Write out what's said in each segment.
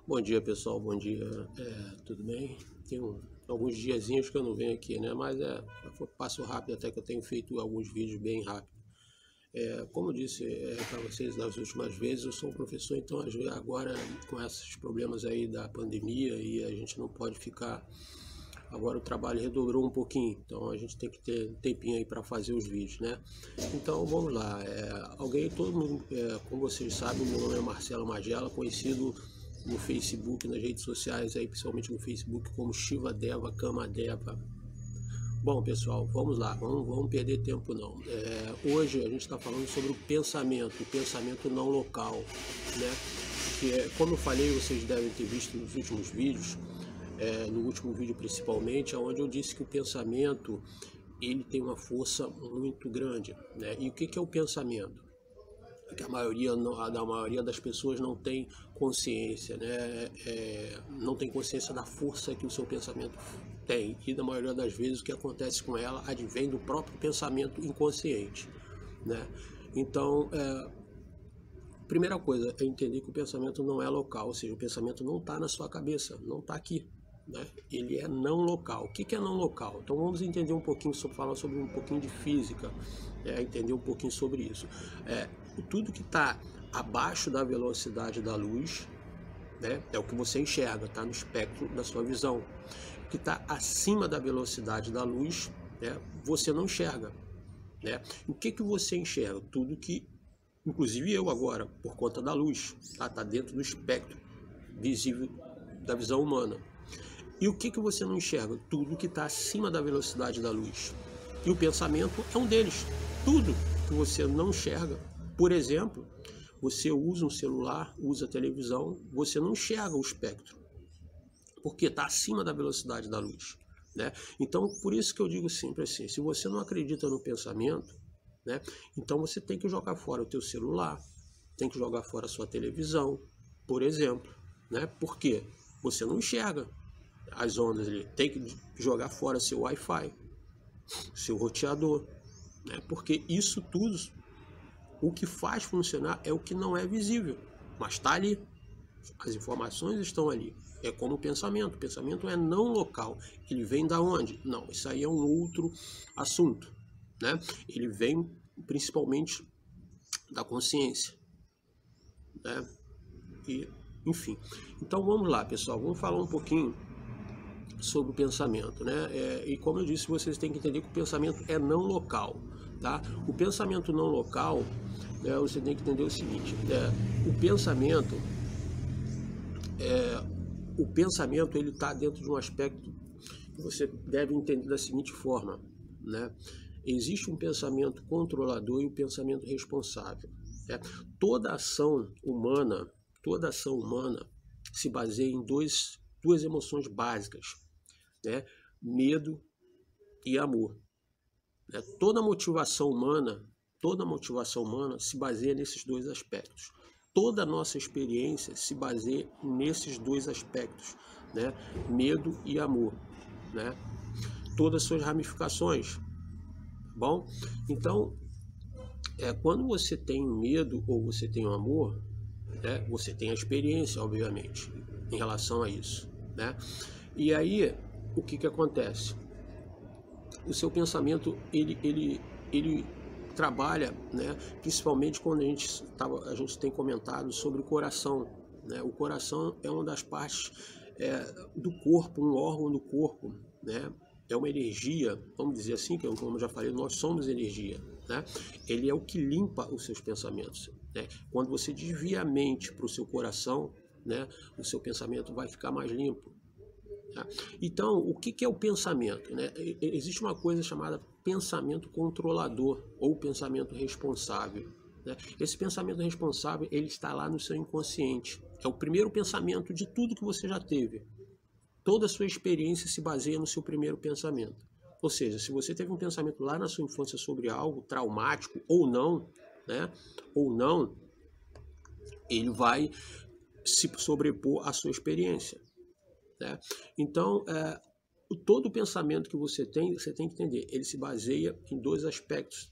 Bom dia, pessoal, bom dia, tudo bem? Tem alguns diazinhos que eu não venho aqui, né? Mas passo rápido, até que eu tenho feito alguns vídeos bem rápido. Como eu disse para vocês nas últimas vezes, eu sou um professor, então agora com esses problemas aí da pandemia e a gente não pode ficar. Agora o trabalho redobrou um pouquinho, então a gente tem que ter um tempinho aí para fazer os vídeos, né? Então vamos lá. Todo mundo, como vocês sabem, meu nome é Marcelo Magela, conhecido no Facebook, nas redes sociais, aí, principalmente no Facebook, como Shiva Deva, Kama Deva. Bom, pessoal, vamos lá, vamos perder tempo não. Hoje a gente está falando sobre o pensamento não local, né? Que como eu falei, vocês devem ter visto nos últimos vídeos, no último vídeo principalmente, onde eu disse que o pensamento ele tem uma força muito grande, né? E o que é o pensamento? Que a maioria das pessoas não tem consciência, né? Não tem consciência da força que o seu pensamento tem, e da maioria das vezes o que acontece com ela advém do próprio pensamento inconsciente, né? Então, primeira coisa é entender que o pensamento não é local, ou seja, o pensamento não está na sua cabeça, não está aqui, né? Ele é não local. O que é não local? Então vamos entender um pouquinho, falar sobre um pouquinho de física, entender um pouquinho sobre isso. Tudo que está abaixo da velocidade da luz, né, é o que você enxerga, está no espectro da sua visão. O que está acima da velocidade da luz, né, você não enxerga, né? O que você enxerga? Tudo que, inclusive eu agora, por conta da luz, está dentro do espectro visível da visão humana. E o que você não enxerga? Tudo que está acima da velocidade da luz. E o pensamento é um deles. Tudo que você não enxerga. Por exemplo, você usa um celular, usa a televisão, você não enxerga o espectro, porque está acima da velocidade da luz, né? Então, por isso que eu digo sempre assim, se você não acredita no pensamento, né, então você tem que jogar fora o teu celular, tem que jogar fora a sua televisão, por exemplo, né? Porque você não enxerga as ondas ali, tem que jogar fora seu Wi-Fi, seu roteador, né? Porque isso tudo, o que faz funcionar é o que não é visível, mas está ali, as informações estão ali. É como o pensamento é não local, ele vem da onde? Não, isso aí é um outro assunto, né? Ele vem principalmente da consciência, né? E, enfim, então vamos lá, pessoal, vamos falar um pouquinho sobre o pensamento, né? E como eu disse, vocês têm que entender que o pensamento é não local, tá? O pensamento não local, você tem que entender o seguinte, o pensamento ele está dentro de um aspecto que você deve entender da seguinte forma, né? Existe um pensamento controlador e um pensamento responsável, né? Toda ação humana se baseia em duas emoções básicas, né? Medo e amor, né? Toda motivação humana se baseia nesses dois aspectos. Toda a nossa experiência se baseia nesses dois aspectos, né? Medo e amor, né? Todas as suas ramificações, bom? Então, quando você tem medo ou você tem o amor, né, você tem a experiência, obviamente, em relação a isso, né? E aí, o que acontece? O seu pensamento, ele trabalha, né, principalmente quando a gente tem comentado sobre o coração, né? O coração é uma das partes do corpo, um órgão do corpo, né? É uma energia, vamos dizer assim, que como eu já falei, nós somos energia, né? Ele é o que limpa os seus pensamentos, né? Quando você desvia a mente para o seu coração, né, o seu pensamento vai ficar mais limpo. Então, o que é o pensamento, né? Existe uma coisa chamada pensamento controlador ou pensamento responsável, né? Esse pensamento responsável, ele está lá no seu inconsciente. É o primeiro pensamento de tudo que você já teve. Toda a sua experiência se baseia no seu primeiro pensamento. Ou seja, se você teve um pensamento lá na sua infância sobre algo traumático ou não, né? Ou não, ele vai se sobrepor à sua experiência, né? Então, todo pensamento que você tem que entender, ele se baseia em dois aspectos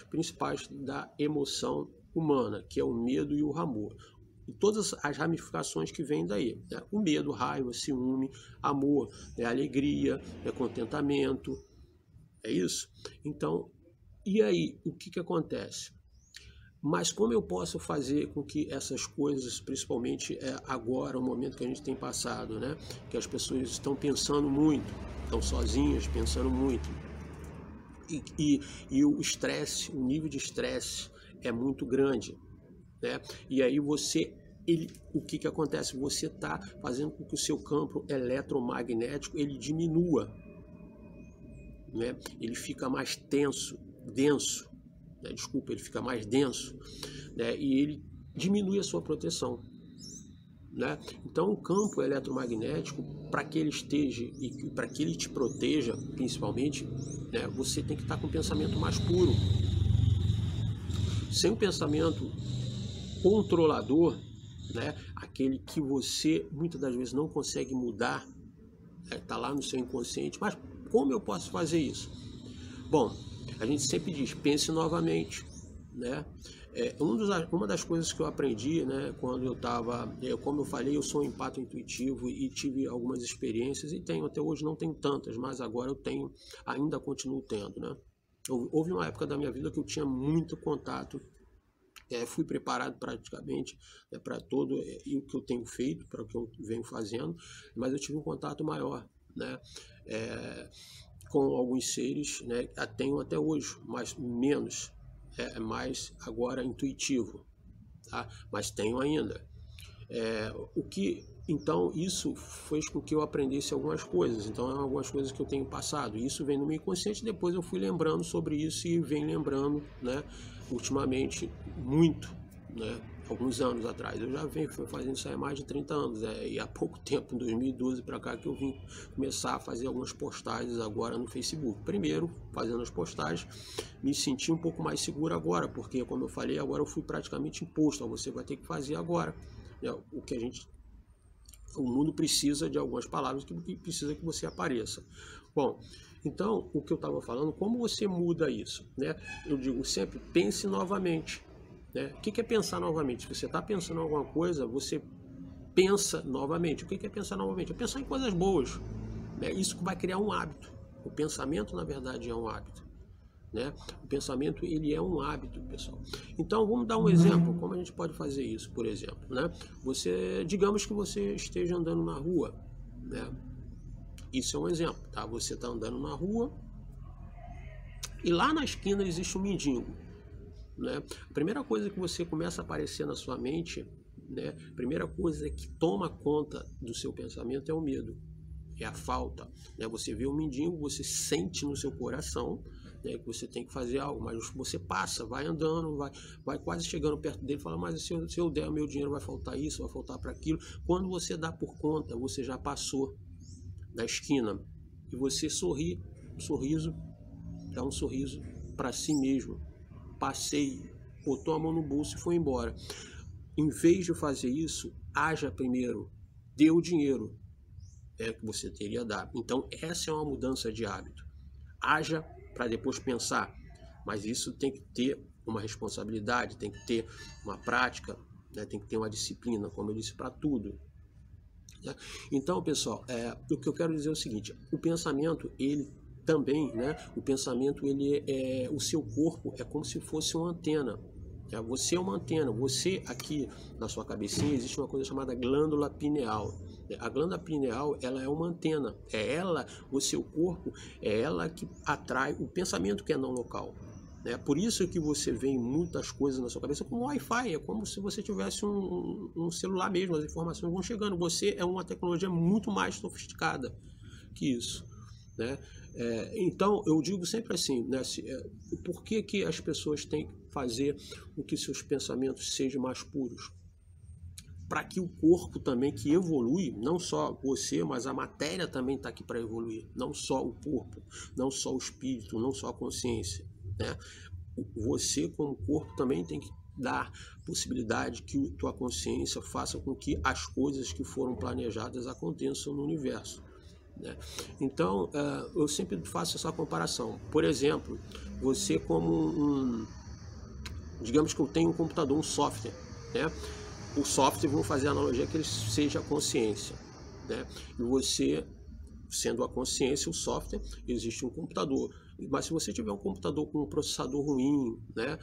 principais da emoção humana, que é o medo e o amor. e todas as ramificações que vêm daí, né? O medo, raiva, ciúme, amor, né? Alegria, né? Contentamento, é isso? Então, e aí, o que acontece? Mas como eu posso fazer com que essas coisas, principalmente agora, o momento que a gente tem passado, né? Que as pessoas estão pensando muito, estão sozinhas, pensando muito, e o estresse, o nível de estresse é muito grande, né? E aí o que acontece? Você está fazendo com que o seu campo eletromagnético ele diminua, né? Ele fica mais denso, né? Desculpa, ele fica mais denso, né? E ele diminui a sua proteção, né? Então o campo eletromagnético, para que ele esteja e para que ele te proteja, principalmente, né? Você tem que estar com um pensamento mais puro. Sem um pensamento controlador, né? Aquele que você muitas das vezes não consegue mudar, está lá no seu inconsciente. Mas como eu posso fazer isso? Bom, a gente sempre diz, pense novamente, né? Uma das coisas que eu aprendi, né, quando eu estava, como eu falei, eu sou um empato intuitivo e tive algumas experiências, e tenho até hoje, não tenho tantas, mas agora eu tenho, ainda continuo tendo, né? Houve uma época da minha vida que eu tinha muito contato, fui preparado praticamente, né, para todo o que eu tenho feito, para o que eu venho fazendo, mas eu tive um contato maior, né? Com alguns seres, né? Tenho até hoje, mas menos, mais agora intuitivo, tá? Mas tenho ainda. Então isso fez com que eu aprendesse algumas coisas. Então algumas coisas que eu tenho passado. Isso vem no meu inconsciente. Depois eu fui lembrando sobre isso e venho lembrando, né? Ultimamente muito, né? Alguns anos atrás. Eu já venho fazendo isso há mais de 30 anos, né? E há pouco tempo, em 2012 para cá, que eu vim começar a fazer algumas postagens agora no Facebook. Primeiro, fazendo as postagens, me senti um pouco mais seguro agora, porque, como eu falei, agora eu fui praticamente imposto. Você vai ter que fazer agora, né? O mundo precisa de algumas palavras que precisa que você apareça. Bom, então, o que eu estava falando, como você muda isso, né? Eu digo sempre, pense novamente. Né? O que é pensar novamente? Se você está pensando em alguma coisa, você pensa novamente. O que é pensar novamente? É pensar em coisas boas, né? Isso vai criar um hábito. O pensamento, na verdade, é um hábito, né? O pensamento, ele é um hábito, pessoal. Então, vamos dar um exemplo. Como a gente pode fazer isso, por exemplo, né? Digamos que você esteja andando na rua, né? Isso é um exemplo, tá? Você está andando na rua e lá na esquina existe um mendigo, né? A primeira coisa que você começa a aparecer na sua mente, né? A primeira coisa que toma conta do seu pensamento é o medo, é a falta, né? Você vê um mendigo, você sente no seu coração, né, que você tem que fazer algo, mas você passa, vai andando, vai quase chegando perto dele, fala, mas se eu der o meu dinheiro vai faltar isso, vai faltar para aquilo. Quando você dá por conta, você já passou da esquina e você sorri, dá um sorriso para si mesmo. Passei, botou a mão no bolso e foi embora. Em vez de fazer isso, haja primeiro, dê o dinheiro que você teria dado. Então essa é uma mudança de hábito. Haja para depois pensar, mas isso tem que ter uma responsabilidade, tem que ter uma prática, né? Tem que ter uma disciplina, como eu disse, para tudo. Né? Então, pessoal, o que eu quero dizer é o seguinte: o pensamento, ele também, né? O pensamento, o seu corpo é como se fosse uma antena. Você é uma antena. Você aqui na sua cabecinha existe uma coisa chamada glândula pineal. A glândula pineal, ela é uma antena. É ela, o seu corpo, é ela que atrai o pensamento que é não local. Por isso que você vê muitas coisas na sua cabeça como Wi-Fi. É como se você tivesse um celular mesmo. As informações vão chegando. Você é uma tecnologia muito mais sofisticada que isso, né? Então, eu digo sempre assim, né? Por que as pessoas têm que fazer com que seus pensamentos sejam mais puros? Para que o corpo também, que evolui, não só você, mas a matéria também está aqui para evoluir. Não só o corpo, não só o espírito, não só a consciência, né? Você, como corpo, também tem que dar possibilidade que a tua consciência faça com que as coisas que foram planejadas aconteçam no universo. Então, eu sempre faço essa comparação. Por exemplo, você digamos que eu tenho um computador, um software, né? o software, vamos fazer a analogia que ele seja a consciência, né? E você, sendo a consciência, o software, existe um computador. Mas se você tiver um computador com um processador ruim, né,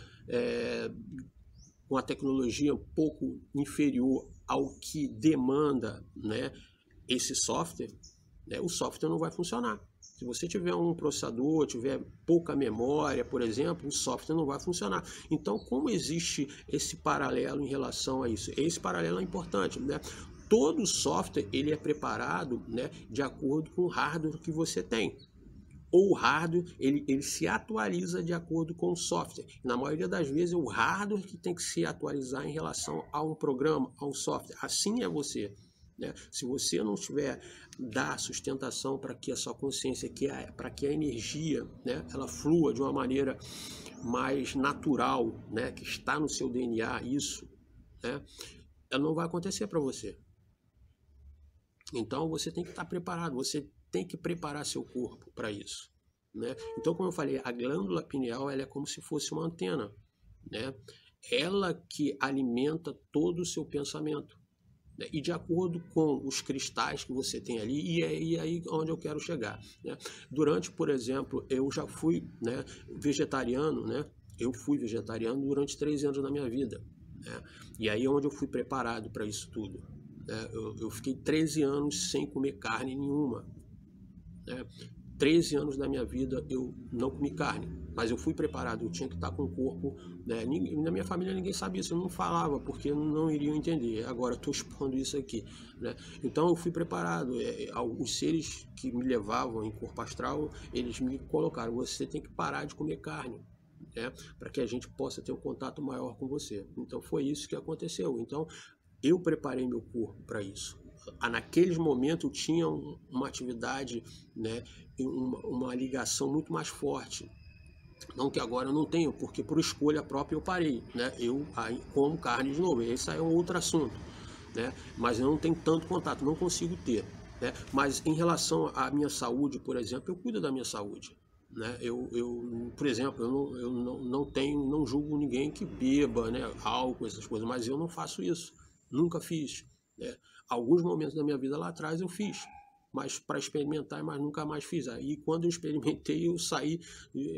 com a tecnologia um pouco inferior ao que demanda, né, esse software, né, o software não vai funcionar. Se você tiver um processador, tiver pouca memória, por exemplo, o software não vai funcionar. Então, como existe esse paralelo em relação a isso? Esse paralelo é importante, né? Todo software ele é preparado, né, de acordo com o hardware que você tem. Ou o hardware ele se atualiza de acordo com o software. Na maioria das vezes é o hardware que tem que se atualizar em relação a um programa, a um software. Assim é você, né? Se você não tiver dar sustentação para que a sua consciência, para que a energia, né, ela flua de uma maneira mais natural, né, que está no seu DNA, isso, né, ela não vai acontecer para você. Então você tem que estar preparado, você tem que preparar seu corpo para isso, né? Então, como eu falei, a glândula pineal ela é como se fosse uma antena, né? Ela que alimenta todo o seu pensamento, né? E de acordo com os cristais que você tem ali, e aí onde eu quero chegar, né? Durante, por exemplo, eu já fui, né, vegetariano, né? Eu fui vegetariano durante 3 anos da minha vida, né? E aí é onde eu fui preparado para isso tudo. Eu fiquei 13 anos sem comer carne nenhuma, né? 13 anos da minha vida eu não comi carne, mas eu fui preparado, eu tinha que estar com o corpo, né? Na minha família ninguém sabia isso, eu não falava porque não iriam entender. Agora estou expondo isso aqui, né? Então eu fui preparado. Os seres que me levavam em corpo astral, eles me colocaram: você tem que parar de comer carne, né? Para que a gente possa ter um contato maior com você. Então foi isso que aconteceu. Então eu preparei meu corpo para isso. Naqueles momentos eu tinha uma atividade, né, uma ligação muito mais forte. Não que agora eu não tenho, porque por escolha própria eu parei, né? Eu como carne de novo, esse é um outro assunto, né? Mas eu não tenho tanto contato, não consigo ter, né? Mas em relação à minha saúde, por exemplo, eu cuido da minha saúde, né? Por exemplo, eu não julgo ninguém que beba, né, álcool, essas coisas, mas eu não faço isso, nunca fiz, né? Alguns momentos da minha vida lá atrás eu fiz, mas para experimentar, mas nunca mais fiz. Aí quando eu experimentei, eu saí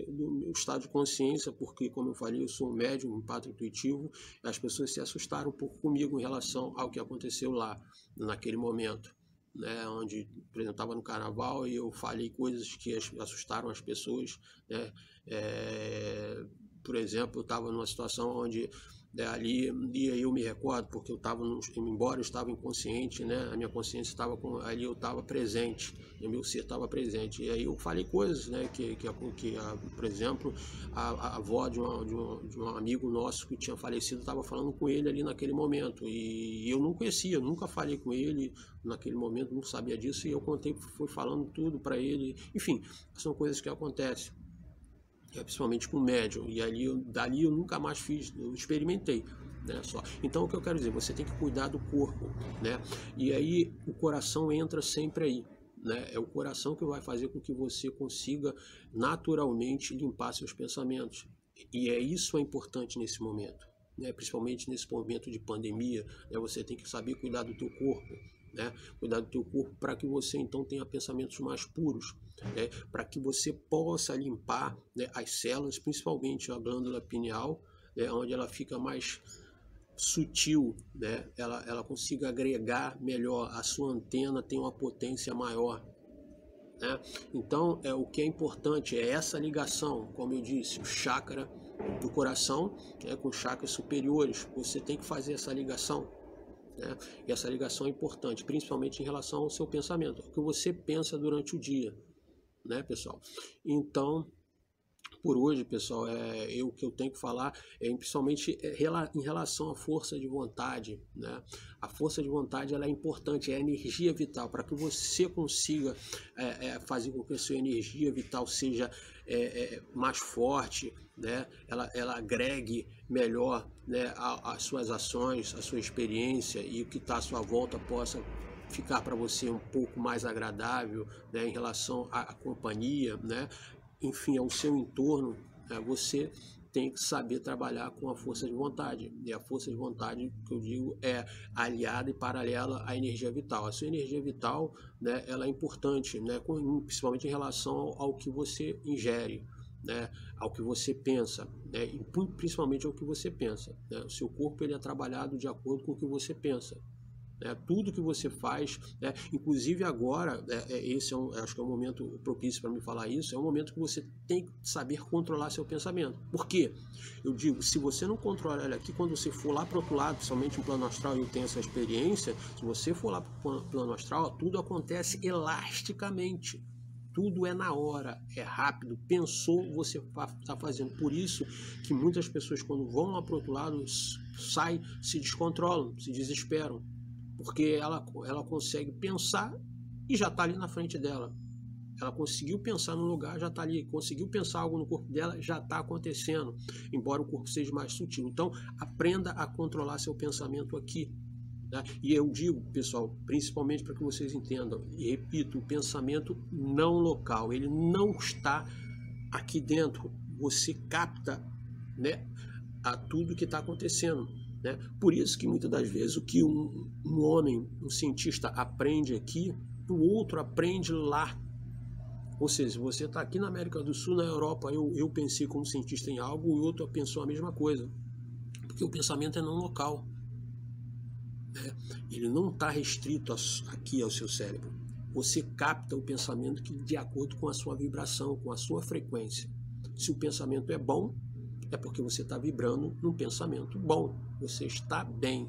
do meu estado de consciência, porque, como eu falei, eu sou um médium, um empato intuitivo, e as pessoas se assustaram um pouco comigo em relação ao que aconteceu lá, naquele momento, né, onde, por exemplo, estava no carnaval e eu falei coisas que assustaram as pessoas, né? Por exemplo, eu estava numa situação onde ali, e aí eu me recordo, porque eu estava, embora eu estava inconsciente, né, a minha consciência estava ali, eu estava presente, o meu ser estava presente, e aí eu falei coisas, né, por exemplo, a avó de um amigo nosso que tinha falecido estava falando com ele ali naquele momento, e eu não conhecia, nunca falei com ele naquele momento, não sabia disso, e eu fui falando tudo para ele, enfim, são coisas que acontecem. Principalmente com médium, e dali eu nunca mais fiz, eu experimentei, né, só. Então o que eu quero dizer, você tem que cuidar do corpo, né, e aí o coração entra sempre aí, né, é o coração que vai fazer com que você consiga naturalmente limpar seus pensamentos, e isso é importante nesse momento, né, principalmente nesse momento de pandemia, né, você tem que saber cuidar do teu corpo, né, cuidar do teu corpo para que você então tenha pensamentos mais puros, né, para que você possa limpar, né, as células, principalmente a glândula pineal, né, onde ela fica mais sutil, né, ela consiga agregar melhor, a sua antena tem uma potência maior, né? Então o que é importante é essa ligação, como eu disse, o chakra do coração, né, com chakras superiores, você tem que fazer essa ligação, né? E essa ligação é importante, principalmente em relação ao seu pensamento, o que você pensa durante o dia, né, pessoal? Então, por hoje, pessoal, o que eu tenho que falar principalmente em relação à força de vontade, né? A força de vontade ela é importante, é a energia vital para que você consiga fazer com que a sua energia vital seja mais forte, né? Ela agregue melhor, né, as suas ações, a sua experiência, e o que está à sua volta possa ficar para você um pouco mais agradável, né, em relação à companhia, né? Enfim, ao seu entorno, né? Você tem que saber trabalhar com a força de vontade. E a força de vontade, que eu digo, é aliada e paralela à energia vital. A sua energia vital, né, ela é importante, né, principalmente em relação ao que você ingere, né, ao que você pensa, né, e principalmente ao que você pensa, né? O seu corpo ele é trabalhado de acordo com o que você pensa. Tudo que você faz, né? Inclusive agora, esse acho que é um momento propício para me falar isso, é um momento que você tem que saber controlar seu pensamento. Por quê? Eu digo, se você não controlar ele aqui, quando você for lá para o outro lado, principalmente no plano astral, eu tenho essa experiência, se você for lá para o plano astral, tudo acontece elasticamente. Tudo é na hora, é rápido, pensou, você está fazendo. Por isso que muitas pessoas, quando vão lá para o outro lado, saem, se descontrolam, se desesperam. Porque ela consegue pensar e já está ali na frente dela. Ela conseguiu pensar no lugar, já está ali. Conseguiu pensar algo no corpo dela, já está acontecendo. Embora o corpo seja mais sutil. Então, aprenda a controlar seu pensamento aqui. Né? E eu digo, pessoal, principalmente para que vocês entendam, e repito, o pensamento não local. Ele não está aqui dentro. Você capta, né, a tudo que está acontecendo. Né? Por isso que muitas das vezes o que um homem, um cientista aprende aqui, o outro aprende lá. Ou seja, você está aqui na América do Sul, na Europa, eu pensei como cientista em algo, o outro pensou a mesma coisa. Porque o pensamento é não local. Né? Ele não está restrito aqui ao seu cérebro. Você capta o pensamento de acordo com a sua vibração, com a sua frequência. Se o pensamento é bom, é porque você está vibrando num pensamento bom. Você está bem.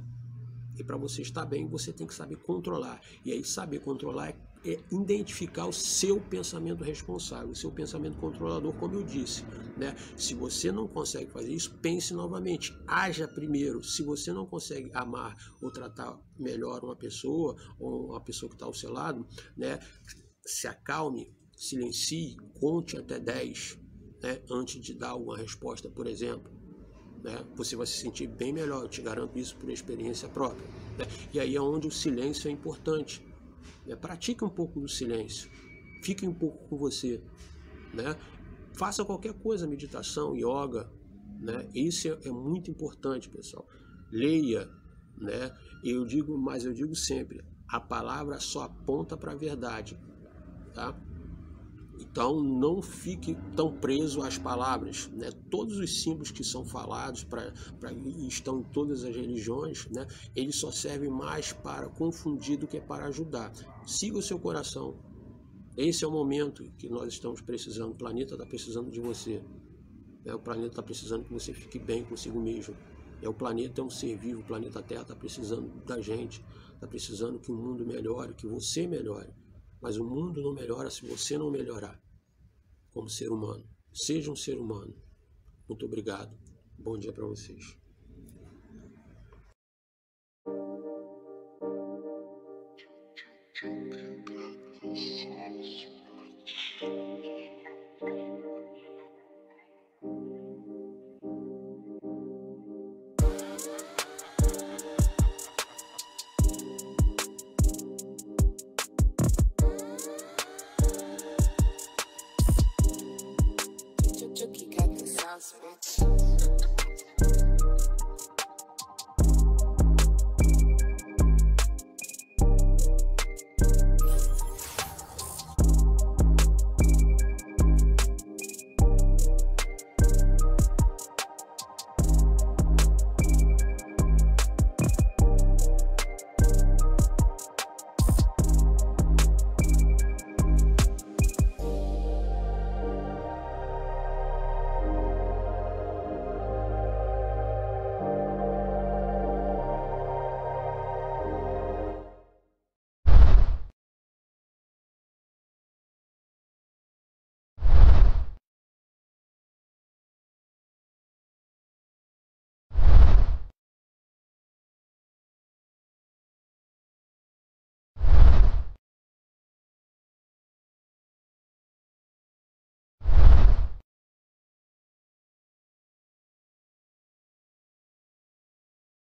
E para você estar bem, você tem que saber controlar. E aí saber controlar é identificar o seu pensamento responsável, o seu pensamento controlador, como eu disse. Né? Se você não consegue fazer isso, pense novamente. Haja primeiro. Se você não consegue amar ou tratar melhor uma pessoa, ou uma pessoa que está ao seu lado, né? Se acalme, silencie, conte até 10. Né, antes de dar alguma resposta, por exemplo, né, você vai se sentir bem melhor, eu te garanto isso por experiência própria. Né? E aí é onde o silêncio é importante. Né? Pratique um pouco do silêncio, fique um pouco com você. Né? Faça qualquer coisa, meditação, yoga. Né? Isso é muito importante, pessoal. Leia. Né? Eu digo sempre, a palavra só aponta para a verdade. Tá? Então, não fique tão preso às palavras. Né? Todos os símbolos que são falados e estão em todas as religiões, né? Eles só servem mais para confundir do que para ajudar. Siga o seu coração. Esse é o momento que nós estamos precisando. O planeta está precisando de você. O planeta está precisando que você fique bem consigo mesmo. O planeta é um ser vivo. O planeta Terra está precisando da gente. Está precisando que o mundo melhore, que você melhore. Mas o mundo não melhora se você não melhorar como ser humano. Seja um ser humano. Muito obrigado. Bom dia para vocês.